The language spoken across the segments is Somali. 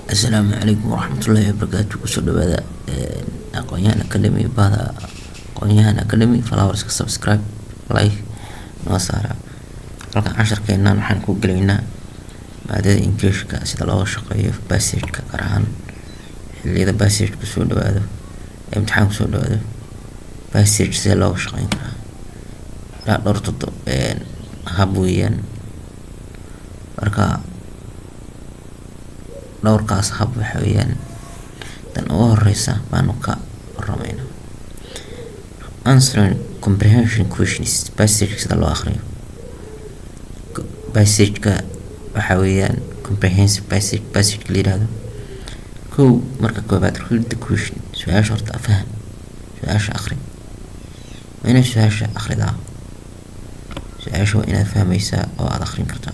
السلام عليكم ورحمة الله وبركاته. kusoo dhawaada aqoonyahan academy bada aqoonyahan academy followers ka subscribe like noo saara. halkan casharkeena waxaan ku gelaynaa maadada Englishka sida loo shaqeeyo passage-ka gaar ahaan xilliyada passage-ku soo dhawaado imtixaan soo dhawaado passage sida loo shaqeyn karaa dhowr hab weeyaan. marka dhowrkaas hab waxa weeyaan tan ugu horeysa baanu ka warramayna answering comprehension questions. passage sida loo akhriyo passage-ka waxa weeyaan comprehensive passage la yiraahdo. marka koobaad read the question, su'aasha horta faham, su'aasha akhri. waa inaad su'aasha akhridaa, su'aasha waa inaad fahmaysaa oo aad akhrin kartaa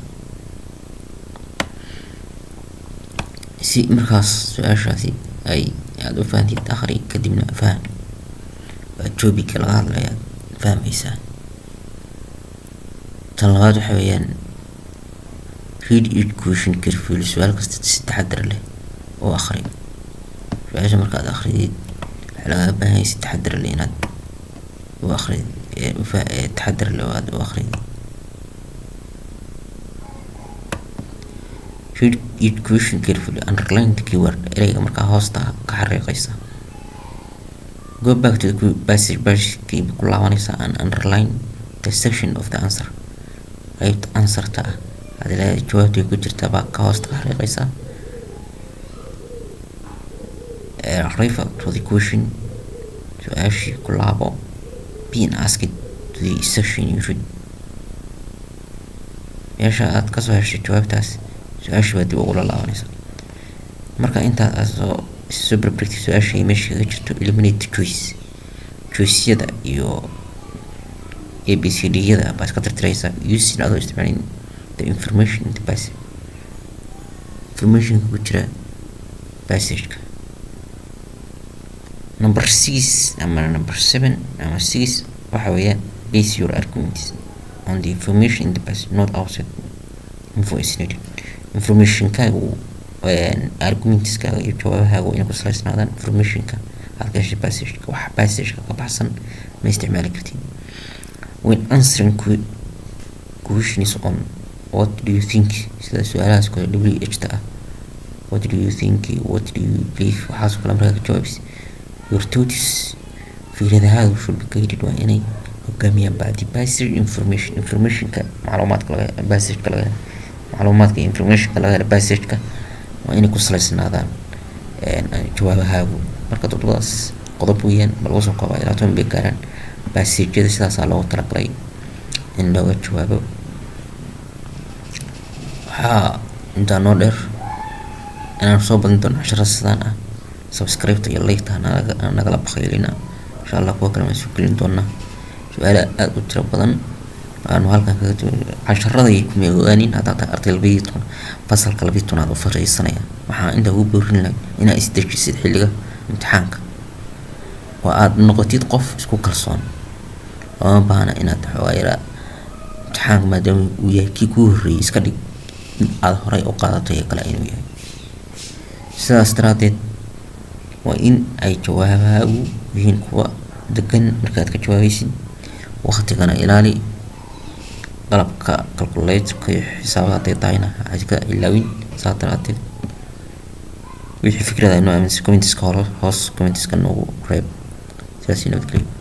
si markaas su'aashaasi ay aad u fahamtid akhri kadibna faham topic laga hadlayo fahmaysaa. tan labaad waxa weeyaan read each question carefully, su'aal kasta si taxaddar leh oo akhri. su'aasha markaad akhridid waxa laga baahan yahay si taxaddar leh inaad u akhrid taxaddar leh oo aad u akhrid. read each question carefully, underline the keyword, ereyga markaa hoosta ka xariiqaysa. go back to the passage ku laabanaysa and underline the section of the answer, qaybta answerta ah hadii jawaabta ku jirta baa ka hoosta ka xariiqaysa. refer to the question, su'aashii ku laabo being asked to the section you read. meesha aad ka soo heshay jawaabtaas su'aasha waa dib ugu laabanaysa. marka intaad soo barbartid su'aasha meesha kaga jirto eliminate choice-yada iyo ABCD-yada baad ka tirtiraysaa using adoo isticmaalin the information in the passage, information ku jira passage-ka. number 6 ama number 7 ama 6 waxa weeyaan base your arguments on the information in the passage, not outside info is needed. information-kaagu arguments-kaaga iyo jawaabahaagu inay ku salaysnaadaan information-ka aad ka heshay passage-ka. wax passage-ka ka baxsan ma isticmaali kartid. when answering questions on what do you think, sida su'aalahaas kale WH-ta ah, what do you think, what do you believe, waxaas kale markaa ka jawaabis your thoughts fikradahaadu should be guided, waa inay hogaamiyaan by the passage information-ka macluumaadka laga passage-ka laga macluumaadka information-ka laga helo passage-ka waa inay ku salaysnaadaan jawaabahaagu. marka todobadaas qodob weeyaan bal soo kooba ilaa 10 bay gaaraan passage-yada sidaasaa loogu talagalay in looga jawaabo. waxaa intaa noo dheer inaan soo badin doono casharada sidaan ah. subscribe iyo like nagala bakhaylina insha Allah kuwa kale waan soo gelin doonaa su'aalo aad u tiro badan aanu halkan kaga casharada kuma ogaanin hadda arday fasalka 12 aad u fariisanaya. waxaan inta ugu boorin lahaa inaad isdejisid xilliga imtixaanka waa aad noqotid qof isku kalsoon oo baahna inaad xawaaira imtixaanka maadaama uu yahay kii ku horreeyay iska dhig aad horay u qaadatay kale inuu yahay. sidaas daraadeed waa in ay jawaabahaagu yihiin kuwa degan markaad ka jawaabaysid. waqtigana ilaali, qalabka calculator-ka iyo xisaabaadka tahayna aad ilaawin. saa daraadeed wixii fikrada inoo aaminsan comments-ka hoos comments-ka noogu reeb. sidaas nabadgelyo.